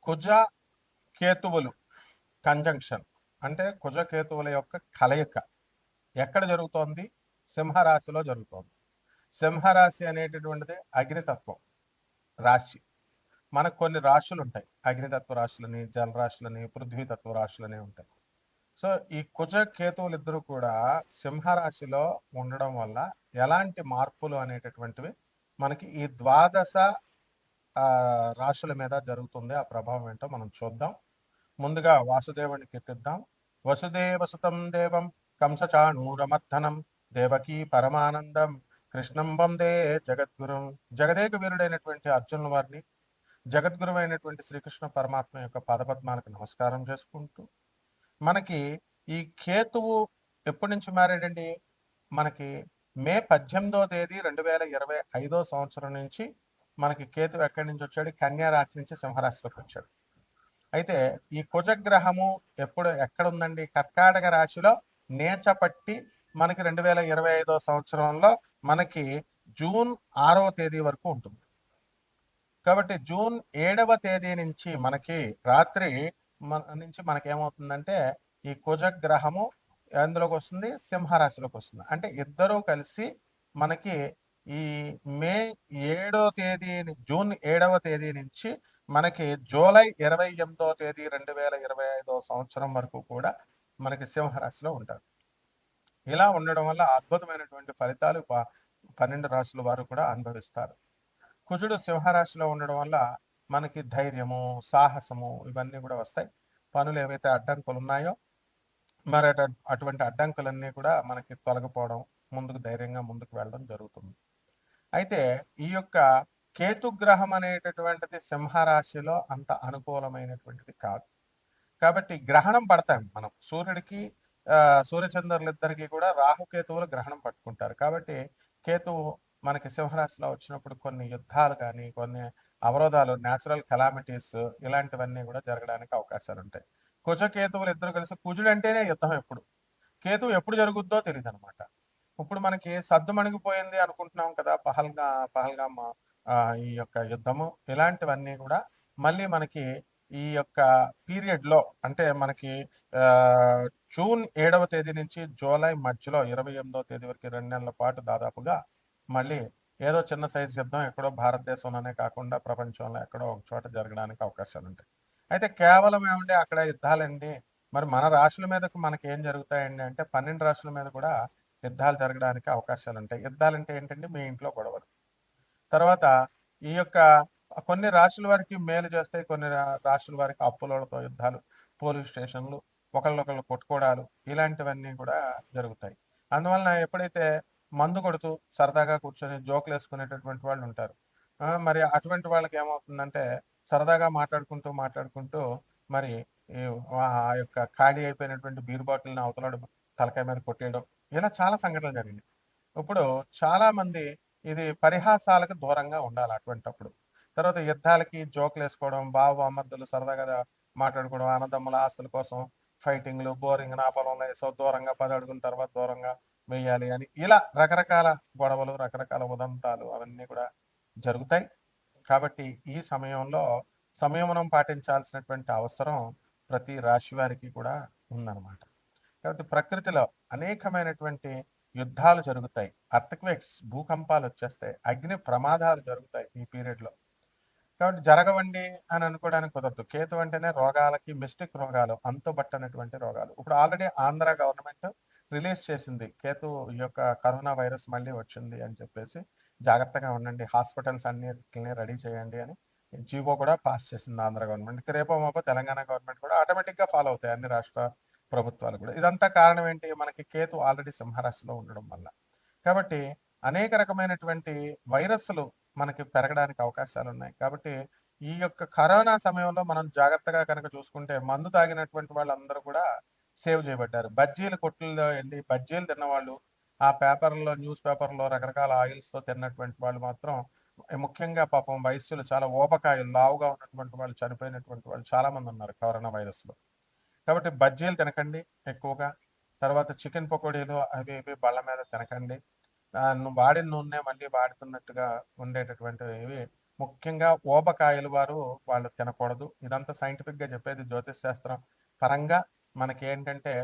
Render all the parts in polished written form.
కుజ కేతువులు conjunction అంటే కుజ కేతువుల యొక్క కలయిక ఎక్కడ జరుగుతోంది? సింహరాశిలో జరుగుతోంది. సింహరాశి అనేటటువంటిది అగ్నితత్వం రాశి. మనకు కొన్ని రాశులు ఉంటాయి, అగ్నితత్వ రాశులని, జలరాశులని, పృథ్వీతత్వ రాశులని ఉంటాయి. సో ఈ కుజ కేతువులు ఇద్దరు కూడా సింహరాశిలో ఉండడం వల్ల ఎలాంటి మార్పులు అనేటటువంటివి మనకి ఈ ద్వాదశ రాశుల మీద జరుగుతుంది. ఆ ప్రభావం ఏంటో మనం చూద్దాం. ముందుగా వాసుదేవుని కీర్తిద్దాం. వసుదేవసుతం దేవం కంసచాణూరమర్ధనం దేవకీ పరమానందం కృష్ణం వందే జగద్గురుం. జగదేక వీరుడైనటువంటి అర్జునుల వారిని, జగద్గురు అయినటువంటి శ్రీకృష్ణ పరమాత్మ యొక్క పదపద్మాలకు నమస్కారం చేసుకుంటూ, మనకి ఈ కేతువు ఎప్పటి నుంచి మారాడండి? మనకి మే 18వ తేదీ 2025 సంవత్సరం నుంచి మనకి కేతు ఎక్కడి నుంచి వచ్చాడు? కన్యా రాశి నుంచి సింహరాశిలోకి వచ్చాడు. అయితే ఈ కుజగ్రహము ఎక్కడ ఉందండి? కర్కాటక రాశిలో నేచపట్టి మనకి 2025 సంవత్సరంలో మనకి జూన్ 6వ తేదీ వరకు ఉంటుంది. కాబట్టి జూన్ 7వ తేదీ నుంచి మనకి రాత్రి నుంచి మనకి ఏమవుతుందంటే ఈ కుజగ్రహము ఎందులోకి వస్తుంది? సింహరాశిలోకి వస్తుంది. అంటే ఇద్దరూ కలిసి మనకి ఈ మే 7వ తేదీ జూన్ 7వ తేదీ నుంచి మనకి జూలై 28వ తేదీ 2025 సంవత్సరం వరకు కూడా మనకి సింహరాశిలో ఉంటారు. ఇలా ఉండడం వల్ల అద్భుతమైనటువంటి ఫలితాలు 12 రాశుల వారు కూడా అనుభవిస్తారు. కుజుడు సింహరాశిలో ఉండడం వల్ల మనకి ధైర్యము, సాహసము ఇవన్నీ కూడా వస్తాయి. పనులు ఏవైతే అడ్డంకులు ఉన్నాయో మరి అటువంటి అడ్డంకులన్నీ కూడా మనకి తొలగిపోవడం, ముందుకు ధైర్యంగా ముందుకు వెళ్ళడం జరుగుతుంది. అయితే ఈ యొక్క కేతుగ్రహం అనేటటువంటిది సింహరాశిలో అంత అనుకూలమైనటువంటిది కాదు. కాబట్టి గ్రహణం పడతాం మనం. సూర్యుడికి సూర్యచంద్రులిద్దరికీ కూడా రాహుకేతువులు గ్రహణం పట్టుకుంటారు. కాబట్టి కేతువు మనకి సింహరాశిలో వచ్చినప్పుడు కొన్ని యుద్ధాలు కానీ, కొన్ని అవరోధాలు, న్యాచురల్ కెలామిటీస్ ఇలాంటివన్నీ కూడా జరగడానికి అవకాశాలు ఉంటాయి. కుజకేతువులు ఇద్దరు కలిసి, కుజుడు అంటేనే యుద్ధం ఎప్పుడు, కేతువు ఎప్పుడు జరుగుద్దో తెలియదు అనమాట. ఇప్పుడు మనకి సద్దుమణిగిపోయింది అనుకుంటున్నాం కదా, పహల్గామ్ ఈ యొక్క యుద్ధము, ఇలాంటివన్నీ కూడా మళ్ళీ మనకి ఈ యొక్క పీరియడ్లో అంటే మనకి జూన్ 7వ తేదీ నుంచి జూలై మధ్యలో 28వ తేదీ వరకు 2 నెలల పాటు దాదాపుగా మళ్ళీ ఏదో చిన్న సైజు యుద్ధం ఎక్కడో భారతదేశంలోనే కాకుండా ప్రపంచంలో ఎక్కడో ఒక చోట జరగడానికి అవకాశాలు ఉంటాయి. అయితే కేవలం ఏమంటే అక్కడ యుద్ధాలండి, మరి మన రాశుల మీదకు మనకి ఏం జరుగుతాయండి అంటే 12 రాశుల మీద కూడా యుద్ధాలు జరగడానికి అవకాశాలు ఉంటాయి. యుద్ధాలంటే ఏంటంటే మీ ఇంట్లో గొడవలు. తర్వాత ఈ యొక్క కొన్ని రాశుల వారికి మేలు చేస్తాయి, కొన్ని రాశుల వారికి అప్పులతో యుద్ధాలు, పోలీస్ స్టేషన్లు, ఒకళ్ళొకళ్ళు కొట్టుకోవడాలు, ఇలాంటివన్నీ కూడా జరుగుతాయి. అందువలన ఎప్పుడైతే మందు కొడుతూ సరదాగా కూర్చొని జోకులు వేసుకునేటటువంటి వాళ్ళు ఉంటారు. మరి అటువంటి వాళ్ళకి ఏమవుతుందంటే సరదాగా మాట్లాడుకుంటూ మరి ఆ యొక్క ఖాళీ అయిపోయినటువంటి బీర్ బాటిల్ని అవతల తలకాయ మీద కొట్టేయడం, ఇలా చాలా సంఘటనలు జరిగినాయి. ఇప్పుడు చాలా మంది ఇది పరిహాసాలకు దూరంగా ఉండాలి అటువంటప్పుడు. తర్వాత యుద్ధాలకి జోకులు వేసుకోవడం, బామర్దులు సరదాగా మాట్లాడుకోవడం, అన్నదమ్ముల ఆస్తుల కోసం ఫైటింగ్లు, బోరింగ్, నా పొలంలో వేసో దూరంగా 10 అడుగుల తర్వాత దూరంగా వేయాలి అని, ఇలా రకరకాల గొడవలు, రకరకాల ఉదంతాలు అవన్నీ కూడా జరుగుతాయి. కాబట్టి ఈ సమయంలో సంయమనం పాటించాల్సినటువంటి అవసరం ప్రతి రాశి వారికి కూడా ఉందన్నమాట. కాబట్టి ప్రకృతిలో అనేకమైనటువంటి యుద్ధాలు జరుగుతాయి, అర్త్క్వేక్స్, భూకంపాలు వచ్చేస్తాయి, అగ్ని ప్రమాదాలు జరుగుతాయి ఈ పీరియడ్లో. కాబట్టి జరగవండి అని అనుకోవడానికి కుదరదు. కేతు అంటేనే రోగాలకి, మిస్టిక్ రోగాలు, అంతుబట్టనటువంటి రోగాలు. ఇప్పుడు ఆల్రెడీ ఆంధ్ర గవర్నమెంట్ రిలీజ్ చేసింది, కేతు ఈ యొక్క కరోనా వైరస్ మళ్ళీ వచ్చింది అని చెప్పేసి జాగ్రత్తగా ఉండండి, హాస్పిటల్స్ అన్నిటిని రెడీ చేయండి అని జీవో కూడా పాస్ చేసింది ఆంధ్ర గవర్నమెంట్. రేపో మాపో తెలంగాణ గవర్నమెంట్ కూడా ఆటోమేటిక్గా ఫాలో అవుతాయి, అన్ని రాష్ట్ర ప్రభుత్వాలు కూడా. ఇదంతా కారణం ఏంటి? మనకి కేతు ఆల్రెడీ సింహరాశిలో ఉండడం వల్ల. కాబట్టి అనేక రకమైనటువంటి వైరస్లు మనకి పెరగడానికి అవకాశాలు ఉన్నాయి. కాబట్టి ఈ యొక్క కరోనా సమయంలో మనం జాగ్రత్తగా కనుక చూసుకుంటే మందు తాగినటువంటి వాళ్ళందరూ కూడా సేవ్ చేయబడ్డారు. బజ్జీల కొట్టుల్లో వెళ్ళి బజ్జీలు తిన్నవాళ్ళు, ఆ పేపర్లో, న్యూస్ పేపర్లో రకరకాల ఆయిల్స్తో తిన్నటువంటి వాళ్ళు మాత్రం, ముఖ్యంగా పాపం వయస్సులు చాలా ఊబకాయలు, లావుగా ఉన్నటువంటి వాళ్ళు, చనిపోయినటువంటి వాళ్ళు చాలా మంది ఉన్నారు కరోనా వైరస్లో. కాబట్టి బజ్జీలు తినకండి ఎక్కువగా. తర్వాత చికెన్ పకోడీలు అవి ఇవి బళ్ళ మీద తినకండి. వాడిన నూనె మళ్ళీ వాడుతున్నట్టుగా ఉండేటటువంటివి ముఖ్యంగా ఊబకాయలు వారు వాళ్ళు తినకూడదు. ఇదంతా సైంటిఫిక్‌గా చెప్పేది జ్యోతిష్ శాస్త్రం పరంగా మనకేంటంటే,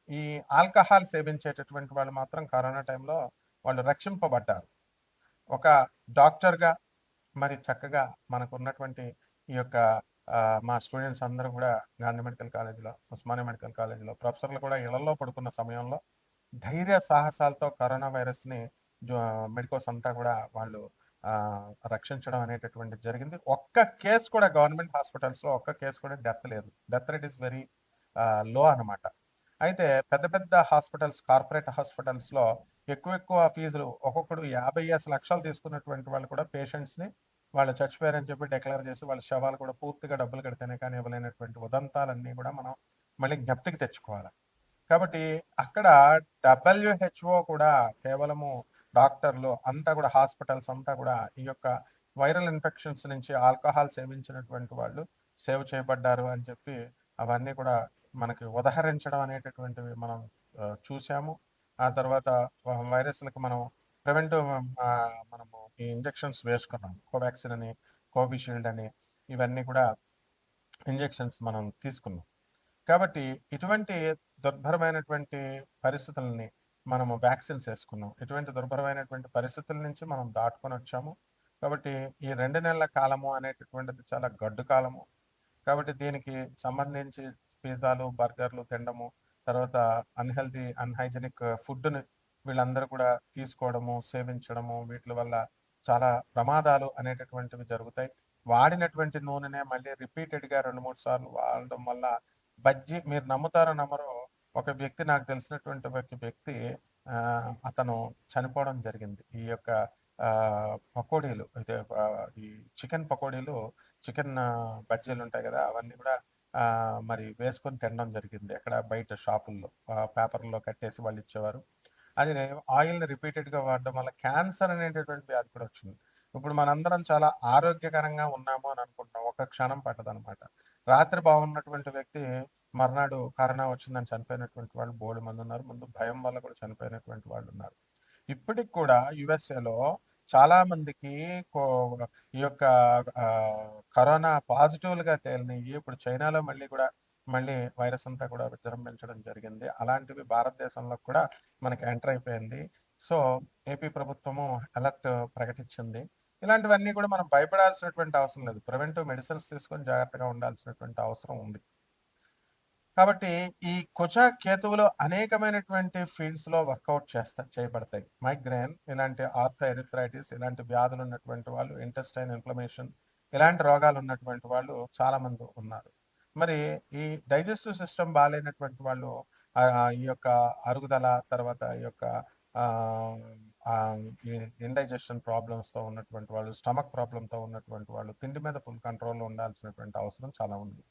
ఈ ఆల్కహాల్ సేవించేటటువంటి వాళ్ళు మాత్రం కరోనా టైంలో వాళ్ళు రక్షింపబడ్డారు. ఒక డాక్టర్‌గా మరి చక్కగా మనకున్నటువంటి ఈ యొక్క మా స్టూడెంట్స్ అందరూ గూడా గాంధీ మెడికల్ కాలేజ్‌లో, ఉస్మానియా మెడికల్ కాలేజ్‌లో ప్రొఫెసర్లు కూడా ఇళ్లల్లో పడుకున్న సమయంలో ధైర్య సాహసాలతో కరోనా వైరస్‌ని జో మెడికోస్ అంతా గూడా వాళ్ళు రక్షించడం అనేటటువంటిది జరిగింది. ఒక్క కేస్ కూడా గవర్నమెంట్ హాస్పిటల్స్‌లో ఒక్క కేస్ కూడా డెత్ లేదు. Death rate is very low అనమాట. అయితే పెద్ద పెద్ద హాస్పిటల్స్, కార్పొరేట్ హాస్పిటల్స్‌లో ఎక్కువ ఫీజులు ఒక్కొక్కడు 50 లక్షలు తీసుకున్నటువంటి వాళ్ళు కూడా పేషెంట్స్‌ని వాళ్ళు చచ్చిపోయారని చెప్పి డిక్లేర్ చేసి వాళ్ళ శవాలు కూడా పూర్తిగా డబ్బులు కడితేనే కానీ ఇవ్వలేనటువంటి ఉదంతాలన్నీ కూడా మనం మళ్ళీ జ్ఞప్తికి తెచ్చుకోవాలి. కాబట్టి అక్కడ డబ్ల్యూహెచ్ఓ కూడా కేవలము డాక్టర్లు అంతా కూడా హాస్పిటల్స్ అంతా కూడా ఈ యొక్క వైరల్ ఇన్ఫెక్షన్స్ నుంచి ఆల్కహాల్ సేవించినటువంటి వాళ్ళు సేవ్ చేయబడ్డారు అని చెప్పి అవన్నీ కూడా మనకి ఉదహరించడం అనేటటువంటివి మనం చూసాము. ఆ తర్వాత వైరస్‌లకి మనం ప్రివెంటివ్ మనము ఈ ఇంజెక్షన్స్ వేసుకున్నాం. కోవాక్సిన్ అని, కోవిషీల్డ్ అని ఇవన్నీ కూడా ఇంజెక్షన్స్ మనం తీసుకున్నాం. కాబట్టి ఇటువంటి దుర్భరమైనటువంటి పరిస్థితులని మనము వ్యాక్సిన్స్ వేసుకున్నాం. ఇటువంటి దుర్భరమైనటువంటి పరిస్థితుల నుంచి మనం దాటుకొనొచ్చాము. కాబట్టి ఈ 2 నెలల కాలము అనేటటువంటిది చాలా గడ్డు కాలము. కాబట్టి దీనికి సంబంధించి పిజ్జాలు, బర్గర్‌లు తినడము, తర్వాత అన్‌హైజీనిక్ ఫుడ్‌ని వీళ్ళందరూ కూడా తీసుకోవడము, సేవించడము, వీటిల వల్ల చాలా ప్రమాదాలు అనేటటువంటివి జరుగుతాయి. వాడినటువంటి నూనెనే మళ్ళీ రిపీటెడ్‌గా 2, 3 సార్లు వాడడం వల్ల మీరు నమ్ముతారో నమ్మరో ఒక వ్యక్తి నాకు తెలిసినటువంటి ఒక వ్యక్తి అతను చనిపోవడం జరిగింది. ఈ యొక్క పకోడీలు అయితే ఈ చికెన్ పకోడీలు, చికెన్ బజ్జీలుంటాయి గదా! అవన్నీ కూడా మరి వేసుకొని తినడం జరిగింది. ఎక్కడ బయట షాపుల్లో పేపర్‌లో కట్టేసి వాళ్ళిచ్చేవారు. అది ఆయిల్‌ని రిపీటెడ్‌గా వాడడం వల్ల క్యాన్సర్ అనేటటువంటి వ్యాధి కూడా వచ్చింది. ఇప్పుడు మనందరం చాలా ఆరోగ్యకరంగా ఉన్నాము అని అనుకుంటున్నాం. ఒక్క క్షణం పట్టదనమాట. రాత్రి బాగున్నటువంటి వ్యక్తి మర్నాడు కరోనా వచ్చిందని చనిపోయినటువంటి వాళ్ళు బోలెడుమందున్నారు. ముందు భయం వల్ల కూడా చనిపోయినటువంటి వాళ్ళున్నారు. ఇప్పటికి కూడా యూఎస్ఏలో చాలా మందికి కో ఈ యొక్క కరోనా పాజిటివ్‌లుగా తేలినయి. ఇప్పుడు చైనాలో మళ్ళీ వైరస్ అంతా కూడా విజృంభించడం జరిగింది. అలాంటివి భారతదేశంలో కూడా మనకి ఎంటర్ అయిపోయింది. సో, ఏపీ ప్రభుత్వము అలర్ట్ ప్రకటించింది. ఇలాంటివన్నీ కూడా మనం భయపడాల్సినటువంటి అవసరం లేదు. ప్రివెంటివ్ మెడిసిన్స్ తీసుకొని జాగ్రత్తగా ఉండాల్సినటువంటి అవసరం ఉంది. కాబట్టి ఈ కుజ కేతువులు అనేకమైనటువంటి ఫీల్డ్స్‌లో వర్కౌట్ చేయబడతాయి. మైగ్రేన్ ఇలాంటి ఆర్థోఎరిథ్రైటిస్ ఇలాంటి వ్యాధులు ఉన్నటువంటి వాళ్ళు, ఇంటెస్టైన్ ఇన్‌ఫ్లమేషన్ ఇలాంటి రోగాలు ఉన్నటువంటి వాళ్ళు చాలామంది ఉన్నారు. మరి ఈ డైజెస్టివ్ సిస్టమ్ బాలేనటువంటి వాళ్ళు ఈ యొక్క అరుగుదల తర్వాత ఈ యొక్క ఆహ్, ఈ ఇండైజెషన్ ప్రాబ్లమ్స్‌తో ఉన్నటువంటి వాళ్ళు, స్టమక్ ప్రాబ్లమ్‌తో ఉన్నటువంటి వాళ్ళు తిండి మీద ఫుల్ కంట్రోల్‌లో ఉండాల్సినటువంటి అవసరం చాలా ఉంది.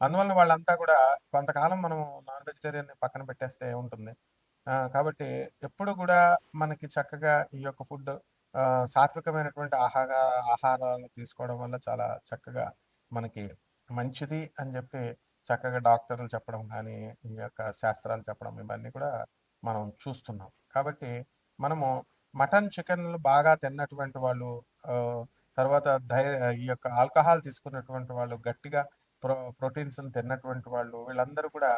అందువలన వాళ్ళంతా కూడా కొంతకాలం మనం నాన్ వెజిటేరియన్‌ని పక్కన పెట్టేస్తే ఏముంటుంది. కాబట్టి ఎప్పుడు కూడా మనకి చక్కగా ఈ యొక్క ఫుడ్ సాత్వికమైనటువంటి ఆహారాలు తీసుకోవడం వల్ల చాలా చక్కగా మనకి మంచిది అని చెప్పి చక్కగా డాక్టర్లు చెప్పడం గానీ, ఈ యొక్క శాస్త్రాలు చెప్పడం ఇవన్నీ కూడా మనం చూస్తున్నాం. కాబట్టి మనము మటన్, చికెన్‌లు బాగా తిన్నటువంటి వాళ్ళు తర్వాత ఈ యొక్క ఆల్కహాల్ తీసుకున్నటువంటి వాళ్ళు గట్టిగా ప్రోటీన్స్‌ని తిన్నటువంటి వాళ్ళు వీళ్ళందరూ కూడా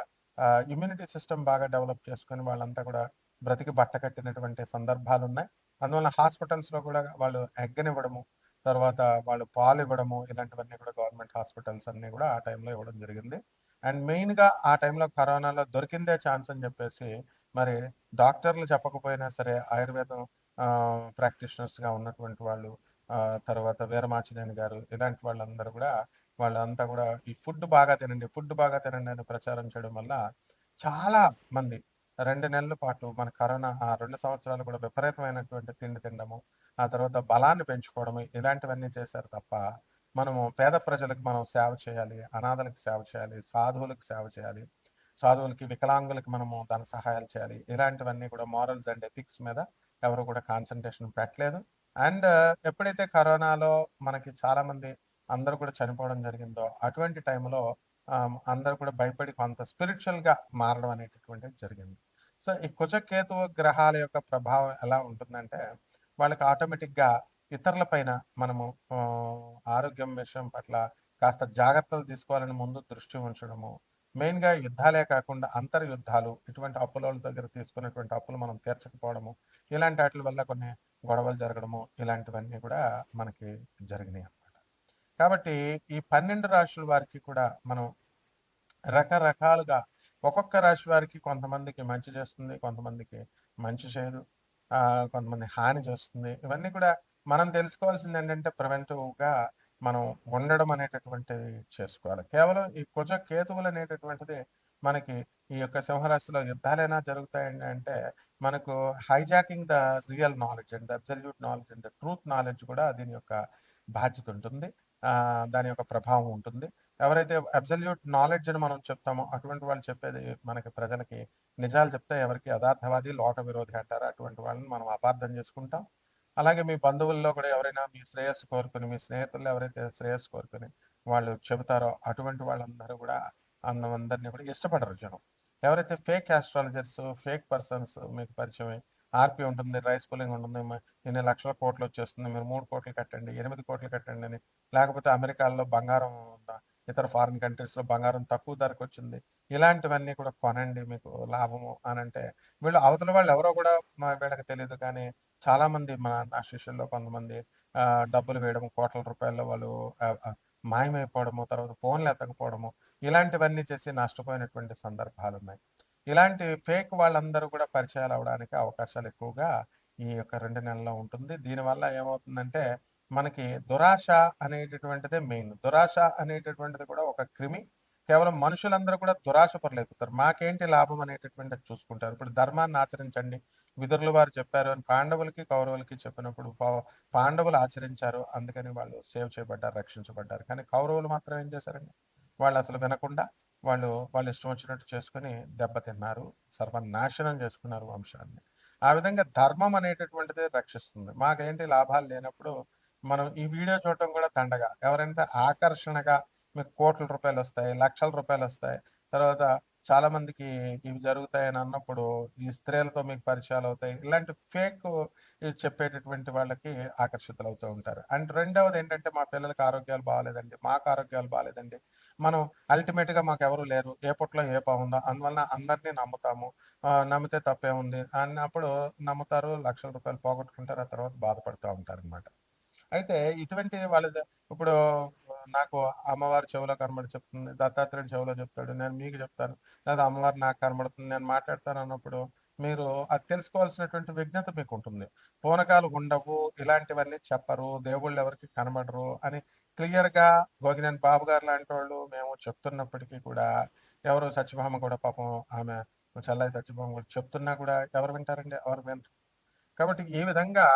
ఇమ్యూనిటీ సిస్టమ్ బాగా డెవలప్ చేసుకొని వాళ్ళంతా కూడా బ్రతికి బట్టకట్టినటువంటి సందర్భాలున్నాయి. అందువలన హాస్పిటల్స్‌లో కూడా వాళ్ళు ఎగ్గనివ్వడము, తర్వాత వాళ్ళు పాలివ్వడము ఇలాంటివన్నీ కూడా గవర్నమెంట్ హాస్పిటల్స్ అన్నీ కూడా ఆ టైంలో ఇవ్వడం జరిగింది. అండ్ మెయిన్‌గా ఆ టైంలో కరోనాలో దొరికిందే ఛాన్స్ అని చెప్పేసి మరి డాక్టర్లు చెప్పకపోయినా సరే ఆయుర్వేదం ప్రాక్టీషనర్స్‌గా ఉన్నటువంటి వాళ్ళు తర్వాత వీరమాచినేని గారు ఇలాంటి వాళ్ళందరూ కూడా వాళ్ళంతా కూడా ఈ ఫుడ్ బాగా తినండి అని ప్రచారం చేయడం వల్ల చాలా మంది 2 నెలల పాటు మన కరోనా ఆ 2 సంవత్సరాలు కూడా విపరీతమైనటువంటి తిండి తినడము, ఆ తర్వాత బలాన్ని పెంచుకోవడము ఇలాంటివన్నీ చేశారు తప్ప, మనము పేద ప్రజలకు మనం సేవ చేయాలి, అనాథలకు సేవ చేయాలి, సాధువులకు సేవ చేయాలి, సాధువులకి, వికలాంగులకి మనము ధన సహాయాలు చేయాలి. ఇలాంటివన్నీ కూడా మోరల్స్ అండ్ ఎథిక్స్ మీద ఎవరు కూడా కాన్సంట్రేషన్ పెట్టలేదు. అండ్ ఎప్పుడైతే కరోనాలో మనకి చాలామంది అందరూ కూడా చనిపోవడం జరిగిందో, అటువంటి టైంలో అందరూ కూడా భయపడి కొంత స్పిరిచువల్‌గా మారడం అనేటటువంటిది జరిగింది. సో, ఈ కుజ, కేతువు గ్రహాల యొక్క ప్రభావం ఎలా ఉంటుందంటే, వాళ్ళకి ఆటోమేటిక్‌గా ఇతరుల పైన మనము ఆరోగ్యం విషయం పట్ల కాస్త జాగ్రత్తలు తీసుకోవాలని ముందు దృష్టి ఉంచడము. మెయిన్‌గా యుద్ధాలే కాకుండా అంతర్యుద్ధాలు, ఇటువంటి అప్పులోళ్ళ దగ్గర తీసుకున్నటువంటి అప్పులు మనం తీర్చకపోవడము, ఇలాంటి ఆటిల వల్ల కొన్ని గొడవలు జరగడము, ఇలాంటివన్నీ కూడా మనకి జరిగినాయన్నమాట. కాబట్టి ఈ 12 రాశుల వారికి కూడా మనం రకరకాలుగా ఒక్కొక్క రాశి వారికి కొంతమందికి మంచి చేస్తుంది, కొంతమందికి మంచి చేయదు. కొంతమంది హాని చేస్తుంది. ఇవన్నీ కూడా మనం తెలుసుకోవాల్సిందేంటంటే ప్రివెంటివ్‌గా మనం ఉండడం అనేటటువంటిది చేసుకోవాలి. కేవలం ఈ కుజ కేతువులనేటటువంటిది మనకి ఈ యొక్క సింహరాశిలో యుద్ధాలైనా జరుగుతాయండి అంటే, మనకు hijacking the real knowledge and the absolute knowledge and the truth knowledge కూడా దీని యొక్క బాధ్యత ఉంటుంది. దాని యొక్క ప్రభావం ఉంటుంది. ఎవరైతే అబ్సల్యూట్ నాలెడ్జ్ అని మనం చెప్తామో, అటువంటి వాళ్ళు చెప్పేది మనకి ప్రజలకి నిజాలు చెప్తే ఎవరికీ యథార్థవాది, లోక విరోధి అంటారు. అటువంటి వాళ్ళని మనం అపార్థం చేసుకుంటాం. అలాగే మీ బంధువుల్లో కూడా ఎవరైనా మీ శ్రేయస్సు కోరుకొని, మీ స్నేహితుల్లో ఎవరైతే శ్రేయస్సు కోరుకొని వాళ్ళు చెబుతారో, అటువంటి వాళ్ళందరూ కూడా అందరిని కూడా ఇష్టపడరు జనం. ఎవరైతే ఫేక్ ఆస్ట్రాలజర్స్, ఫేక్ పర్సన్స్ మీకు పరిచయమై, ఆర్‌పీ ఉంటుంది, రైస్ పుల్లింగ్ ఉంటుంది, ఇన్ని లక్షల కోట్లొచ్చేస్తుంది, మీరు 3,00,00,000 కట్టండి, 8,00,00,000 కట్టండి అని, లేకపోతే అమెరికాలో బంగారం ఇతర ఫారిన్ కంట్రీస్‌లో బంగారం తక్కువ ధరకొచ్చింది. ఇలాంటివన్నీ కూడా కొనండి మీకు లాభము అనంటే, వీళ్ళు అవతల వాళ్ళు ఎవరో కూడా వీళ్ళకి తెలీదు కానీ, చాలామంది నా శిష్యుల్లో కొంతమంది డబ్బులు వేయడం కోట్ల రూపాయల్లో వాళ్ళు ఆహ్, ఆహ్, మాయమైపోవడము, తర్వాత ఫోన్‌లు ఎత్తకపోవడము, ఇలాంటివన్నీ చేసి నష్టపోయినటువంటి సందర్భాలున్నాయి. ఇలాంటి ఫేక్ వాళ్ళందరూ కూడా పరిచయాలవ్వడానికి అవకాశాలు ఎక్కువగా ఈ యొక్క 2 నెలల్లో ఉంటుంది. దీనివల్ల ఏమవుతుందంటే మనకి దురాశ అనేటటువంటిదే మెయిన్. దురాశ అనేటటువంటిది కూడా ఒక క్రిమి. కేవలం మనుషులందరూ కూడా దురాశ పరులైపోతారు. మాకేంటి లాభం అనేటటువంటిది చూసుకుంటారు. ఇప్పుడు ధర్మాన్ని ఆచరించండి. విదురుల వారు చెప్పారు అని పాండవులకి, కౌరవులకి చెప్పినప్పుడు పాండవులు ఆచరించారు. అందుకని వాళ్ళు సేవ్ చేయబడ్డారు, రక్షించబడ్డారు. కానీ కౌరవులు మాత్రం ఏం చేశారండి? వాళ్ళసలు వినకుండా వాళ్ళ ఇష్టం వచ్చినట్టు చేసుకొని దెబ్బతిన్నారు. సర్వనాశనం చేసుకున్నారు వంశాన్ని. ఆ విధంగా ధర్మం అనేటటువంటిది రక్షిస్తుంది. మాకేంటి లాభాలు లేనప్పుడు మనం ఈ వీడియో చూడటం కూడా దండగ. ఎవరంటే ఆకర్షణగా మీకు కోట్ల రూపాయలొస్తాయి, లక్షల రూపాయలొస్తాయి. తర్వాత చాలా మందికి ఇవి జరుగుతాయని అన్నప్పుడు ఈ స్త్రీలతో మీకు పరిచయాలవుతాయి. ఇలాంటి ఫేక్ చెప్పేటటువంటి వాళ్ళకి ఆకర్షితులవుతూ ఉంటారు. అండ్ రెండవదేంటంటే మా పిల్లలకి ఆరోగ్యాలు బాలేదండి, మాకు ఆరోగ్యాలు బాలేదండి. మనం అల్టిమేట్‌గా మాకెవరు లేరు. ఏ పుట్టలో ఏ పావుందో అందువలన అందరిని నమ్ముతాము. నమ్మితే తప్పేముంది అన్నప్పుడు నమ్ముతారు. లక్షల రూపాయలు పోగొట్టుకుంటారు. ఆ తర్వాత బాధపడుతా ఉంటారనమాట. అయితే ఇటువంటి వాళ్ళది ఇప్పుడు నాకు అమ్మవారు చెవిలో కనబడి చెప్తుంది. దత్తాత్రేయుడు చెవిలో చెప్తాడు. నేను మీకు చెప్తాను. లేదా అమ్మవారు నాకు కనబడుతుంది. నేను మాట్లాడతాను అన్నప్పుడు మీరు అది తెలుసుకోవాల్సినటువంటి విజ్ఞత మీకుంటుంది. పూనకాలు ఉండవు. ఇలాంటివన్నీ చెప్పరు. దేవుళ్ళు ఎవరికీ కనబడరు అని క్లియర్‌గా గోగినేని బాబు గారు లాంటోళ్ళు మేము చెప్తున్నప్పటికీ కూడా ఎవరు సత్యభామ కూడా పాపం ఆమె చెల్లాయి సత్యభామ కూడా చెప్తున్నా కూడా ఎవరు వింటారండి? ఎవరు వినరు. కాబట్టి ఈ విధంగా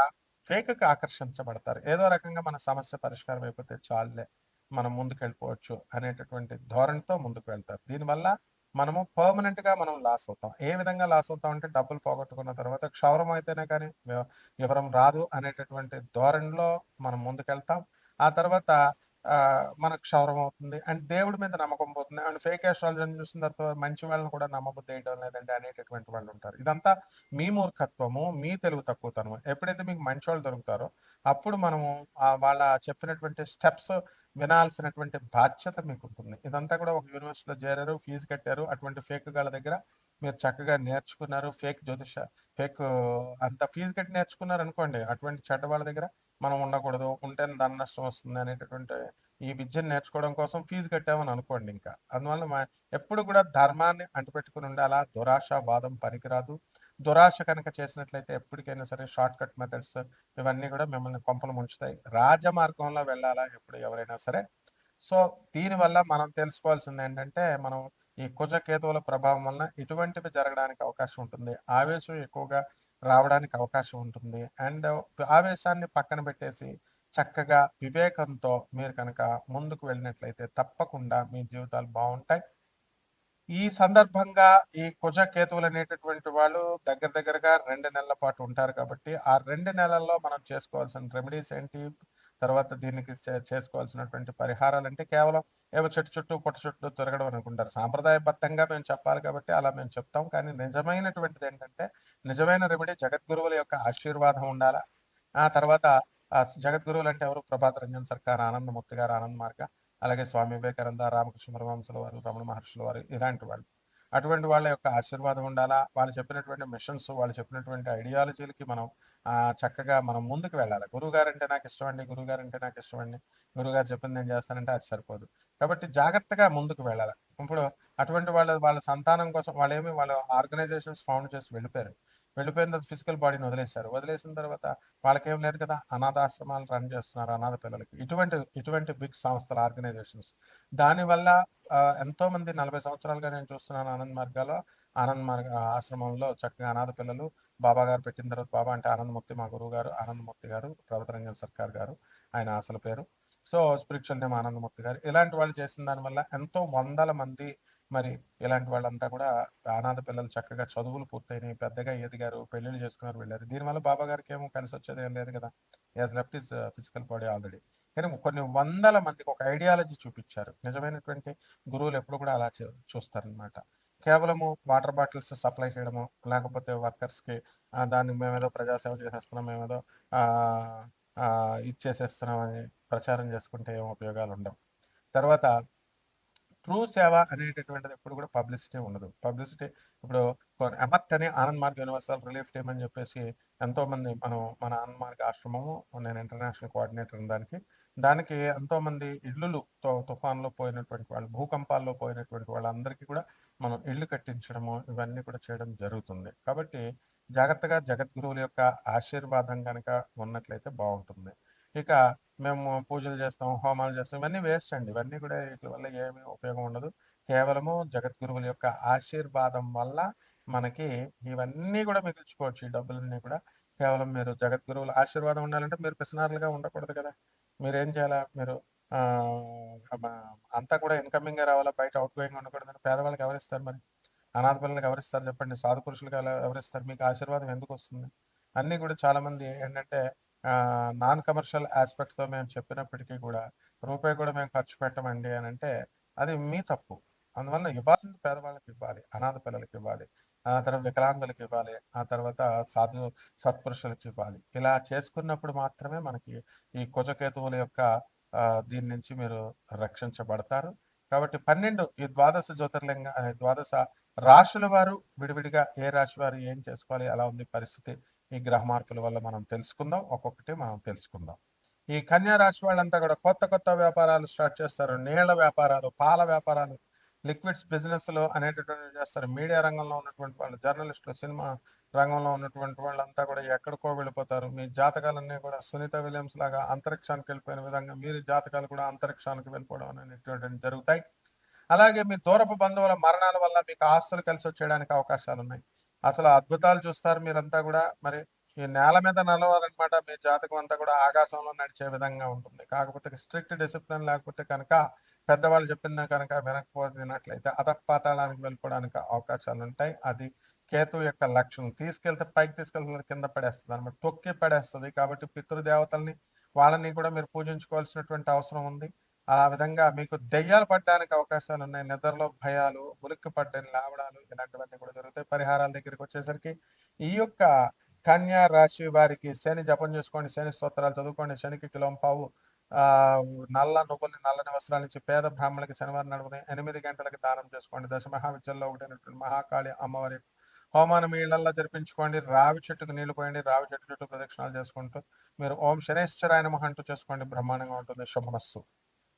ఫేక్‌కి ఆకర్షించబడతారు. ఏదో రకంగా మన సమస్య పరిష్కారం అయిపోతే చాలులే, మనం ముందుకెళ్ళిపోవచ్చు అనేటటువంటి ధోరణితో ముందుకు వెళ్తారు. దీనివల్ల మనము పర్మనెంట్‌గా మనం లాస్ అవుతాం. ఏ విధంగా లాస్ అవుతాం అంటే డబ్బులు పోగొట్టుకున్న తర్వాత క్షౌరం అయితేనే కానీ వివరం రాదు అనేటటువంటి ధోరణిలో మనం ముందుకెళ్తాం. ఆ తర్వాత మనకు క్షౌరం అవుతుంది. అండ్ దేవుడి మీద నమ్మకం పోతుంది. అండ్ ఫేక్ అస్ట్రాలజీని చూసిన తర్వాత మంచి వాళ్ళని కూడా నమ్మబుద్ధేయడం లేదండి అనేటటువంటి వాళ్ళుంటారు. ఇదంతా మీ మూర్ఖత్వము, మీ తెలివి తక్కువతనము. ఎప్పుడైతే మీకు మంచోళ్ళు దొరుకుతారో, అప్పుడు మనము వాళ్ళ చెప్పినటువంటి స్టెప్స్ వినాల్సినటువంటి బాధ్యత మీకుంటుంది. ఇదంతా కూడా ఒక యూనివర్సిటీలో చేరారు, ఫీజు కట్టారు. అటువంటి ఫేక్ గాళ్ళ దగ్గర మీరు చక్కగా నేర్చుకున్నారు. ఫేక్ అంత ఫీజు కట్టి నేర్చుకున్నారనుకోండి, అటువంటి చెడ్డ వాళ్ళ దగ్గర మనం ఉండకూడదు. ఉంటే ధన నష్టం వస్తుంది అనేటటువంటి ఈ విద్యను నేర్చుకోవడం కోసం ఫీజు కట్టామని అనుకోండి ఇంకా. అందువల్ల ఎప్పుడు కూడా ధర్మాన్ని అంటిపెట్టుకొని ఉండాలా. దురాశ, వాదం పనికిరాదు. దురాశ కనుక చేసినట్లయితే ఎప్పటికైనా సరే షార్ట్‌కట్ మెథడ్స్ ఇవన్నీ కూడా మిమ్మల్ని కొంపలు ముంచుతాయి. రాజమార్గంలో వెళ్ళాలా ఎప్పుడు ఎవరైనా సరే. సో, దీనివల్ల మనం తెలుసుకోవాల్సిందేంటంటే, మనం ఈ కుజ కేతువుల ప్రభావం వలన ఇటువంటివి జరగడానికి అవకాశం ఉంటుంది. ఆవేశం ఎక్కువగా రావడానికి అవకాశం ఉంటుంది. అండ్ ఆవేశాన్ని పక్కన పెట్టేసి, చక్కగా వివేకంతో మీరు కనుక ముందుకు వెళ్ళినట్లయితే తప్పకుండా మీ జీవితాలు బావుంటాయి. ఈ సందర్భంగా ఈ కుజ కేతువులనేటటువంటి వాళ్ళు దగ్గర దగ్గరగా 2 నెలల పాటు ఉంటారు కాబట్టి, ఆ 2 నెలల్లో మనం చేసుకోవాల్సిన రెమెడీస్ ఏంటి? తర్వాత దీనికి చేసుకోవాల్సినటువంటి పరిహారాలంటే కేవలం ఏవో చెట్టు చుట్టూ, పుట్ట చుట్టూ తిరగడం అనుకుంటారు. సాంప్రదాయబద్ధంగా మేము చెప్పాలి కాబట్టి అలా మేము చెప్తాం. కానీ నిజమైనటువంటిదేంటంటే, నిజమైన రెమెడీ జగద్గురువుల యొక్క ఆశీర్వాదం ఉండాలా. ఆ తర్వాత జగద్గురువులు అంటే ఎవరు? ప్రభాత్ రంజన్ సర్కార్, ఆనందమూర్తి గారు, ఆనంద్ మార్గ, అలాగే స్వామి వివేకానంద, రామకృష్ణ పరమహంసుల వారు, రమణ మహర్షుల వారు, ఇలాంటి వాళ్ళు. అటువంటి వాళ్ళ యొక్క ఆశీర్వాదం ఉండాలా. వాళ్ళు చెప్పినటువంటి మిషన్స్, వాళ్ళు చెప్పినటువంటి ఐడియాలజీలకి మనం చక్కగా మనం ముందుకు వెళ్ళాలి. గురువుగారంటే నాకు ఇష్టమండి, గురువుగారంటే నాకు ఇష్టమండి, గురువుగారు చెప్పింది నేను చేస్తానంటే అది సరిపోదు. కాబట్టి జాగ్రత్తగా ముందుకు వెళ్ళాలి. ఇప్పుడు అటువంటి వాళ్ళ సంతానం కోసం వాళ్ళ ఆర్గనైజేషన్స్ ఫౌండ్ చేసి వెళ్ళిపోయారు. వెళ్ళిపోయిన తర్వాత ఫిజికల్ బాడీని వదిలేశారు. వదిలేసిన తర్వాత వాళ్ళకేం లేదు కదా! అనాథాశ్రమాలు రన్ చేస్తున్నారు అనాథ పిల్లలకి. ఇటువంటి బిగ్ సంస్థలు, ఆర్గనైజేషన్స్. దానివల్ల ఎంతోమంది 40 సంవత్సరాలుగా నేను చూస్తున్నాను ఆనంద్ మార్గాలో, ఆనంద్ మార్గ ఆశ్రమంలో చక్కగా అనాథ పిల్లలు బాబా గారు పెట్టిన తర్వాత, బాబా అంటే ఆనందమూర్తి మా గురువు గారు, ఆనందమూర్తి గారు, ప్రభతరంజన్ సర్కార్ గారు ఆయన అసలు పేరు. సో, స్పిరిచువల్ నేమ్ ఆనందమూర్తి గారు. ఇలాంటి వాళ్ళు చేసిన దానివల్ల ఎంతో వందల మంది మరి ఇలాంటి వాళ్ళంతా కూడా అనాథ పిల్లలు చక్కగా చదువులు పూర్తయినాయి, పెద్దగా ఎదిగారు, పెళ్ళిళ్ళు చేసుకున్నారు, వెళ్ళారు. దీనివల్ల బాబా గారికి ఏమో కలిసి వచ్చేది ఏం లేదు కదా! He has left his physical body already. కానీ కొన్ని వందల మందికి ఒక ఐడియాలజీ చూపించారు. నిజమైనటువంటి గురువులు ఎప్పుడు కూడా అలా చూస్తారనమాట. కేవలము వాటర్ బాటిల్స్ సప్లై చేయడము, లేకపోతే వర్కర్స్‌కి దాన్ని మేమేదో ప్రజాసేవ చేసేస్తున్నాం, మేమేదో ఆహ్, ఇచ్చేసేస్తున్నామని ప్రచారం చేసుకుంటే ఏం ఉపయోగాలు ఉండవు. తర్వాత ట్రూ సేవ అనేటటువంటిది ఎప్పుడు కూడా పబ్లిసిటీ ఉండదు. పబ్లిసిటీ ఇప్పుడు ఎమర్ట్ అని Anand Marg universal relief team అని చెప్పేసి ఎంతోమంది మన ఆనంద్ మార్గ్ ఆశ్రమము, నేను ఇంటర్నేషనల్ కోఆర్డినేటర్ దానికి ఎంతోమంది ఇల్లులు తుఫాన్లో పోయినటువంటి వాళ్ళు, భూకంపాల్లో పోయినటువంటి వాళ్ళందరికీ కూడా మనం ఇల్లు కట్టించడము, ఇవన్నీ కూడా చేయడం జరుగుతుంది. కాబట్టి జాగ్రత్తగా జగద్గురువుల యొక్క ఆశీర్వాదం కనుక ఉన్నట్లయితే బాగుంటుంది. ఇక మేము పూజలు చేస్తాం, హోమాలు చేస్తాం, ఇవన్నీ వేస్ట్ అండి. ఇవన్నీ కూడా వీటి వల్ల ఏమీ ఉపయోగం ఉండదు. కేవలము జగద్గురువుల యొక్క ఆశీర్వాదం వల్ల మనకి ఇవన్నీ కూడా మిగిల్చుకోవచ్చు. ఈ డబ్బులన్నీ కూడా కేవలం మీరు జగద్గురువుల ఆశీర్వాదం ఉండాలంటే మీరు పిసినారులుగా ఉండకూడదు కదా! మీరేం చేయాలా? మీరు అంతా కూడా ఇన్‌కమింగే రావాలా, బయట ఔట్ గోయింగ్ ఉండకూడదని పేదవాళ్ళకి ఎవరిస్తారు మరి? అనాథ పిల్లలకి ఎవరిస్తారు చెప్పండి? సాధు పురుషులకి ఎవరిస్తారు? మీకు ఆశీర్వాదం ఎందుకొస్తుంది? అన్నీ కూడా చాలామంది ఏంటంటే నాన్ కమర్షియల్ ఆస్పెక్ట్‌తో మేము చెప్పినప్పటికీ కూడా, రూపాయి కూడా మేము ఖర్చు పెట్టమండి అనంటే, అది మీ తప్పు. అందువల్ల ఇవ్వాల్సింది పేదవాళ్ళకి ఇవ్వాలి, అనాథ పిల్లలకి ఇవ్వాలి, ఆ తర్వాత వికలాంగులకి ఇవ్వాలి, ఆ తర్వాత సత్పురుషులకి ఇవ్వాలి. ఇలా చేసుకున్నప్పుడు మాత్రమే మనకి ఈ కుజకేతువుల యొక్క దీని నుంచి మీరు రక్షించబడతారు. కాబట్టి 12 ఈ ద్వాదశ రాశుల వారు విడివిడిగా ఏ రాశి వారు ఏం చేసుకోవాలి, ఎలా ఉంది పరిస్థితి, ఈ గ్రహ మార్పుల వల్ల మనం తెలుసుకుందాం. ఒక్కొక్కటి మనం తెలుసుకుందాం. ఈ కన్యా రాశి వాళ్ళంతా కూడా కొత్త కొత్త వ్యాపారాలు స్టార్ట్ చేస్తారు. నీళ్ల వ్యాపారాలు, పాల వ్యాపారాలు, లిక్విడ్స్ బిజినెస్‌లు అనేటటువంటివి చేస్తారు. మీడియా రంగంలో ఉన్నటువంటి వాళ్ళు, జర్నలిస్టులు, సినిమా రంగంలో ఉన్నటువంటి వాళ్ళంతా కూడా ఎక్కడికో వెళ్ళిపోతారు. మీ జాతకాలన్నీ కూడా సునీత విలియమ్స్ లాగా అంతరిక్షానికి వెళ్ళిపోయిన విధంగా మీరు జాతకాలు కూడా అంతరిక్షానికి వెళ్ళిపోవడం అనేటువంటివి జరుగుతాయి. అలాగే మీ దూరపు బంధువుల మరణాల వల్ల మీకు ఆస్తులు కలిసొచ్చేయడానికి అవకాశాలున్నాయి. అసలు అద్భుతాలు చూస్తారు మీరంతా కూడా. మరి ఈ నేల మీద నడవాలనమాట. మీ జాతకం అంతా కూడా ఆకాశంలో నడిచే విధంగా ఉంటుంది. కాకపోతే స్ట్రిక్ట్ డిసిప్లిన్ లేకపోతే కనుక, పెద్దవాళ్ళు చెప్పిందే కనుక వినట్లయితే అధపాతాళానికి వెళ్ళిపోవడానికి అవకాశాలుంటాయి. అది కేతువు యొక్క లక్షణం. తీసుకెళ్తే పైకి తీసుకెళ్తే కింద పడేస్తదనమాట. తొక్కి పడేస్తది. కాబట్టి పితృదేవతల్ని వాళ్ళని కూడా మీరు పూజించుకోవాల్సినటువంటి అవసరం ఉంది. ఆ విధంగా మీకు దెయ్యాలు పడడానికి అవకాశాలున్నాయి. నిద్రలో భయాలు, ఉలిక్కిపడ్డని లేవడాలు ఇలాంటివన్నీ కూడా జరుగుతాయి. పరిహారాల దగ్గరికొచ్చేసరికి ఈ యొక్క కన్యా రాశి వారికి శని జపం చేసుకోండి, శని స్తోత్రాలు చదువుకోండి, శనికి కిలోంపావు నల్ల నువ్వుల్ని, నల్లని వస్త్రాలిచ్చి పేద బ్రాహ్మణులకి శనివారం నడుముని 8 గంటలకి దానం చేసుకోండి. దశ మహావిద్యల్లో ఒకటైనటువంటి మహాకాళి అమ్మవారి హోమాన్ని మీ ఇళ్లల్లో జరిపించుకోండి. రావి చెట్టుకు నీళ్లు పోయండి. రావి చెట్టు చుట్టూ ప్రదక్షిణాలు చేసుకుంటూ మీరు ఓం శనేశ్వరాయ నమః అంటూ చేసుకోండి. బ్రహ్మాండంగా ఉంటుంది. శుభమస్తు.